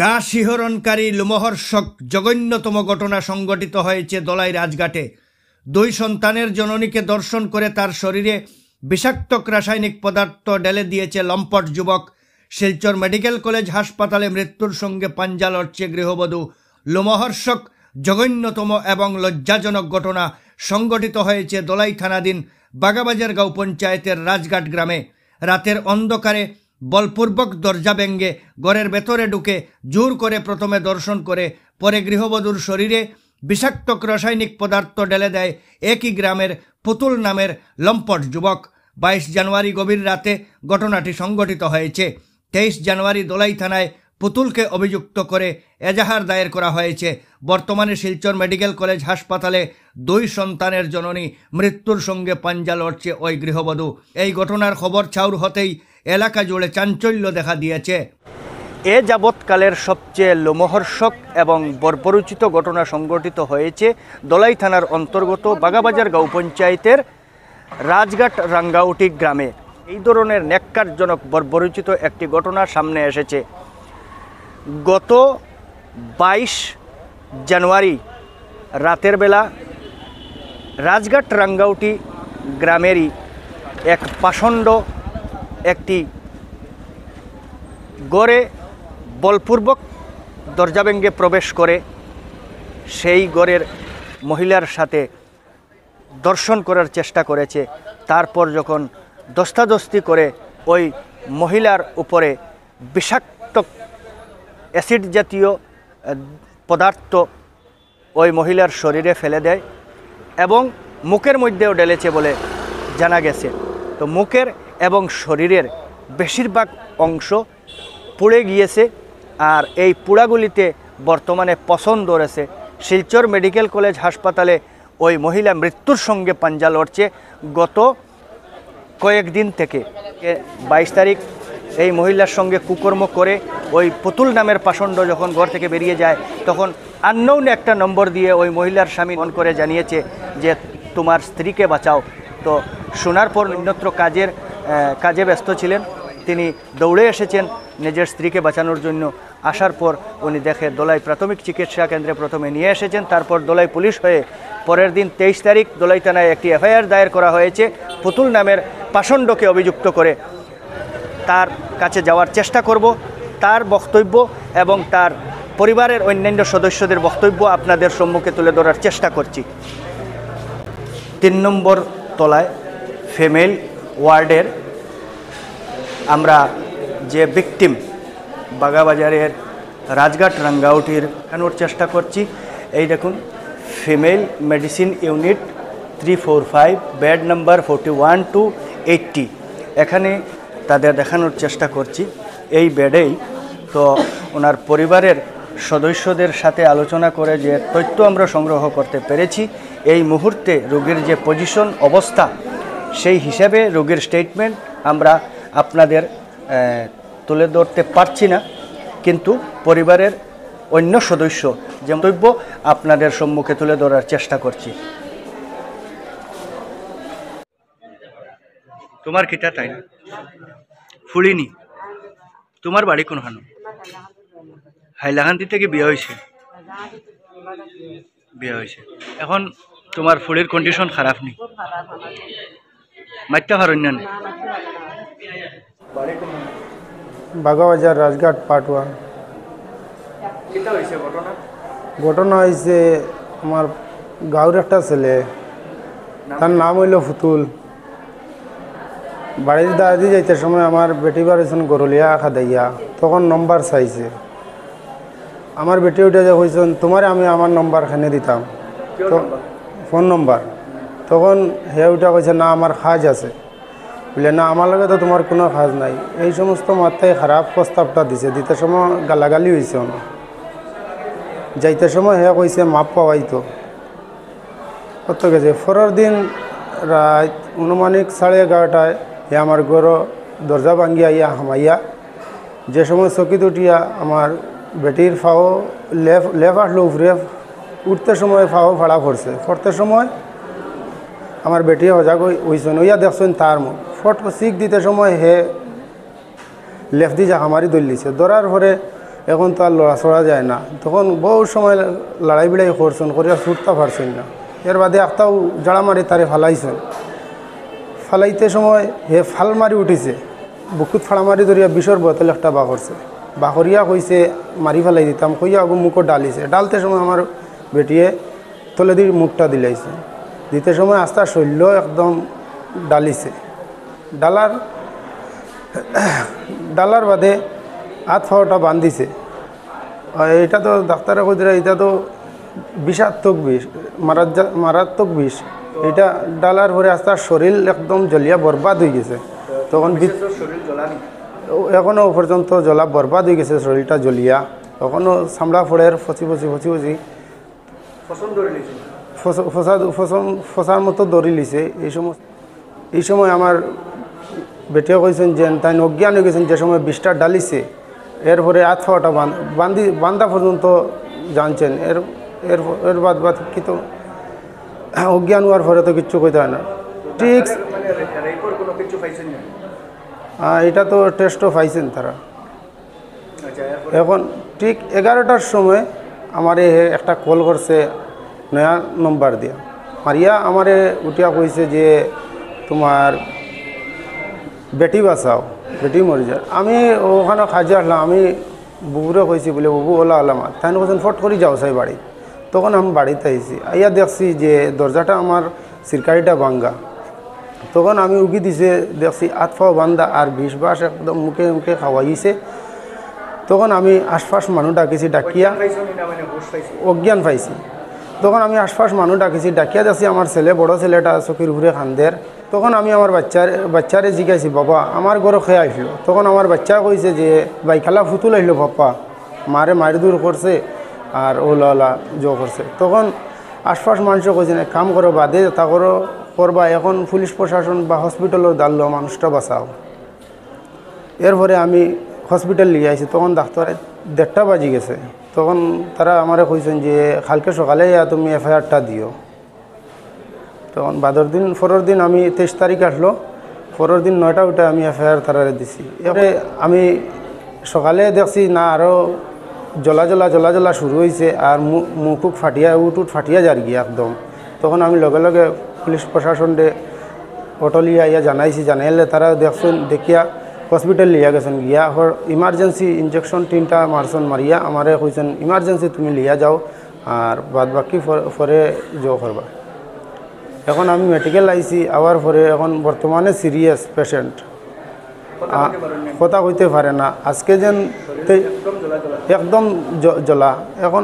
গা শিহরণকারী লোমহর্ষক জঘন্যতম ঘটনা সংঘটিত হয়েছে দলাই রাজঘাটে। দুই সন্তানের জননীকে দর্শন করে তার শরীরে বিষাক্ত রাসায়নিক পদার্থ ঢেলে দিয়েছে লম্পট যুবক। শিলচর মেডিকেল কলেজ হাসপাতালে মৃত্যুর সঙ্গে পাঞ্জা লড়ছে গৃহবধূ। লোমহর্ষক জঘন্যতম এবং লজ্জাজনক ঘটনা সংঘটিত হয়েছে দলাই থানাধীন বাগাবাজার গাঁও পঞ্চায়েতের রাজঘাট গ্রামে। রাতের অন্ধকারে বলপূর্বক দরজা ভেঙে ঘরের ভেতরে ঢুকে জোর করে প্রথমে দর্শন করে পরে গৃহবধূর শরীরে বিষাক্ত রাসায়নিক পদার্থ ঢেলে দেয় একই গ্রামের পুতুল নামের লম্পট যুবক। 22 জানুয়ারি গভীর রাতে ঘটনাটি সংঘটিত হয়েছে। 23 জানুয়ারি দলাই থানায় পুতুলকে অভিযুক্ত করে এজাহার দায়ের করা হয়েছে। বর্তমানে শিলচর মেডিকেল কলেজ হাসপাতালে দুই সন্তানের জননী মৃত্যুর সঙ্গে পাঞ্জা লড়ছে ওই গৃহবধূ। এই ঘটনার খবর ছাউর হতেই এলাকা জুড়ে চাঞ্চল্য দেখা দিয়েছে। এ যাবৎকালের সবচেয়ে লোমহর্ষক এবং বর্বরোচিত ঘটনা সংঘটিত হয়েছে দলাই থানার অন্তর্গত বাগাবাজার গাঁও পঞ্চায়েতের রাজঘাট রাঙ্গাউটি গ্রামে। এই ধরনের ন্যাক্কারজনক বর্বরোচিত একটি ঘটনা সামনে এসেছে। গত 22 জানুয়ারি রাতের বেলা রাজঘাট রাঙ্গাউটি গ্রামেরই এক পাষণ্ড একটি গড়ে বলপূর্বক দরজা ভেঙে প্রবেশ করে সেই গড়ের মহিলার সাথে দর্শন করার চেষ্টা করেছে। তারপর যখন দস্তাদস্তি করে ওই মহিলার উপরে বিষাক্ত অ্যাসিড জাতীয় পদার্থ ওই মহিলার শরীরে ফেলে দেয় এবং মুখের মধ্যেও ঢেলেছে বলে জানা গেছে। তো মুখের এবং শরীরের বেশিরভাগ অংশ পুড়ে গিয়েছে আর এই পোড়াগুলিতে বর্তমানে পছন্দ ধরেছে। শিলচর মেডিকেল কলেজ হাসপাতালে ওই মহিলা মৃত্যুর সঙ্গে পাঞ্জা লড়ছে গত কয়েকদিন থেকে। 22 তারিখ এই মহিলার সঙ্গে কুকর্ম করে ওই পুতুল নামের পাষণ্ড যখন ঘর থেকে বেরিয়ে যায় তখন আননোন একটা নম্বর দিয়ে ওই মহিলার স্বামী ফোন করে জানিয়েছে যে তোমার স্ত্রীকে বাঁচাও। তো শোনার পর অন্যত্র কাজে ব্যস্ত ছিলেন, তিনি দৌড়ে এসেছেন নিজের স্ত্রীকে বাঁচানোর জন্য। আসার পর উনি দেখে দলাই প্রাথমিক চিকিৎসা কেন্দ্রে প্রথমে নিয়ে এসেছেন, তারপর দলাই পুলিশ হয়ে পরের দিন 23 তারিখ দলাই থানায় একটি এফআইআর দায়ের করা হয়েছে পুতুল নামের পাষণ্ডকে অভিযুক্ত করে। তার কাছে যাওয়ার চেষ্টা করব, তার বক্তব্য এবং তার পরিবারের অন্যান্য সদস্যদের বক্তব্য আপনাদের সম্মুখে তুলে ধরার চেষ্টা করছি। 3 নম্বর তলায় ফিমেল ওয়ার্ডের আমরা যে ভিকটিম বাগাবাজারের রাজঘাট রাঙ্গাউটির দেখানোর চেষ্টা করছি। এই দেখুন, female medicine unit 345 bed number 41 to 80 এখানে তাদের দেখানোর চেষ্টা করছি। এই বেডেই তো ওনার পরিবারের সদস্যদের সাথে আলোচনা করে যে তথ্য আমরা সংগ্রহ করতে পেরেছি, এই মুহূর্তে রোগীর যে পজিশন অবস্থা সেই হিসাবে রোগীর স্টেটমেন্ট আমরা আপনাদের তুলে ধরতে পারছি না, কিন্তু পরিবারের অন্য সদস্য যে মন্তব্য আপনাদের সম্মুখে তুলে ধরার চেষ্টা করছি। তোমার কিটা তাই না ফুলিনি, তোমার বাড়ি কোনখানে? হাইলাকান্দি থেকে বিয়ে হয়েছে। এখন তোমার ফুলির কন্ডিশন খারাপ নেই, মাইটা হারণ্য নেই। বাগাবাজার রাজঘাট পার্ট 1। ঘটনা হয়েছে আমার গাঁওর একটা ছেলে, তার নাম হইল ফুতুল। বাড়ির দাদি যাইতে সময় আমার বেটি বাড়িছেন গরলিয়া খাদাইয়া, তখন নম্বর চাইছে। আমার বেটি উঠে যে কইছেন তোমার আমি আমার নম্বর খানে দিতাম, তো ফোন নম্বর। তখন হে উঠা কইছে না আমার কাজ আছে, বলে না আমার লগে তো তোমার কোনো কাজ নাই। এই সমস্ত মাথায় খারাপ প্রস্তাবটা দিতে সময় গালাগালি হয়েছে। আমার যাইতে সময় হে কইছে মাপ পাওয়াইতো কত গেছে। পরের দিন রাত অনুমানিক 11:30টায় হে আমার ঘর দরজা ভাঙ্গিয়া ইয়া হামাইয়া, যে সময় চকিত উঠিয়া আমার বেটির ফাও লেফ আসলো উপরে, উঠতে সময় ফাও ফাড়া পড়তে সময় আমার বেটি সজাগ হয়েছেন, ওইয়া দেখছেন তার মুখ ফট চিক দিতে সময় হে লেফট দিয়ে জাহা মারি দলিছে। ধরার পরে এখন তো আর লড়াচড়া যায় না। তখন বহু সময় লড়াই বিড়াই করছেন, করিয়া ছুটতে পারছেন না। এর বাদে একটাও জাড়া মারি তারে ফালাইছেন। ফালাইতে সময় হে ফাল মারি উঠিছে, বুকুত ফাড়া মারি ধরিয়া বিষর বোতল একটা বা করছে। বাকরিয়া কইছে মারি ফেলাই দিতাম, কইয়া আগু মুখও ডালিছে। ডালতে সময় আমার বেটিয়ে তলে দিয়ে মুখটা দিলাইছে। দিতে সময় আস্তা শৈল্য একদম ডালিছে। ডালার বাদে হাত ফাওয়াটা বান্ধিছে। এটা তো ডাক্তারে কই দিলে এটা তো বিষাত্মক বিষ, মারাত্মক বিষ। এটা ডালার পরে আস্তা শরীর একদম জ্বলিয়া বরবাদ হয়ে গেছে। তখন এখনও পর্যন্ত জ্বলা বরবাদ হয়ে গেছে, শরীরটা জ্বলিয়া। এখনও চামড়া ফোড়ের ফচি ফসার মতো দৌড়ি লিছে। এই সময় আমার বেটিও কইছেন যে তাই অজ্ঞান হয়ে গেছেন যে সময় বিষটা ডালিছে। এরপরে হাত ফাওয়াটা বান্ধা পর্যন্ত জানছেন। এর বাদ কি তো অজ্ঞান হওয়ার পরে তো কিচ্ছু কইতে হয় না। ঠিক এটা তো টেস্টও পাইছেন তারা। এখন ঠিক 11টার সময় আমারে একটা কল করছে নয়া নম্বর দিয়া। মারিয়া আমারে উঠিয়া কইছে যে তোমার বেটি বাঁচাও, বেটি মরে যায়। আমি ওখানে খাজে আসলাম, আমি বুবুরে কইছি বলে বুবু ওলা আলামা তাই কোথাও ফট করে যাও সাই বাড়ি। তখন আমি বাড়িতে আইছি, আইয়া দেখছি যে দরজাটা আমার সিরকারিটা ভাঙ্গা। তখন আমি উগি দিছে, দেখছি আতফাও বান্ধা আর বিষ বাস একদম মুখে মুখে খাওয়াইছে। তখন আমি আশপাশ মানুষ ডাকিছি, ডাকিয়া অজ্ঞান পাইছি। তখন আমি আশপাশ মানুষ ডাকিছি, ডাকিয়া দেখছি আমার ছেলে, বড় ছেলেটা চকির উপরে খান্দের। তখন আমি আমার বাচ্চারে জিজ্ঞাসি বাবা আমার ঘরে খেয়ে আসলো। তখন আমার বাচ্চা কইছে যে বাইখালা ফুতুল আসলো বাপ্পা, মারে মারি দূর করছে আর ওলা করছে। তখন আশপাশ মানুষ কইছে না কাম করো বাদে তা করবা, এখন পুলিশ প্রশাসন বা হসপিটালের দাঁড়লো মানুষটা বাঁচাও। এরপরে আমি হসপিটাল নিয়ে আইছি। তখন ডাক্তার 1:30 বাজি গেছে। তখন তারা আমারে কইছেন যে কালকে সকালে তুমি এফআইআরটা দিও। তখন পরের দিন আমি 23 তারিখ আসলো, পরের দিন 9টা উঠে আমি এফআইআর তারারে দিছি। এবারে আমি সকালে দেখছি না আরও জ্বলা শুরু হয়েছে আর মুখ ফাটিয়া উট ফাটিয়া যার গিয়া একদম। তখন আমি লগে লগে পুলিশ প্রশাসনরে অটো লিয়া ইয়া জানাইছি। জানাইলে তারা দেখছেন, দেখিয়া হসপিটাল লিয়া গেছেন। গিয়া ইমার্জেন্সি ইনজেকশন 3টা মারছেন। মারিয়া আমারে কইছেন ইমার্জেন্সি তুমি লিয়া যাও আর বাদ বাকি পরে করবা। এখন আমি মেডিকেল আইছি, আওয়ার পরে এখন বর্তমানে সিরিয়াস পেশেন্ট, কথা কইতে পারে না। আজকে যেন একদম জ্বলা। এখন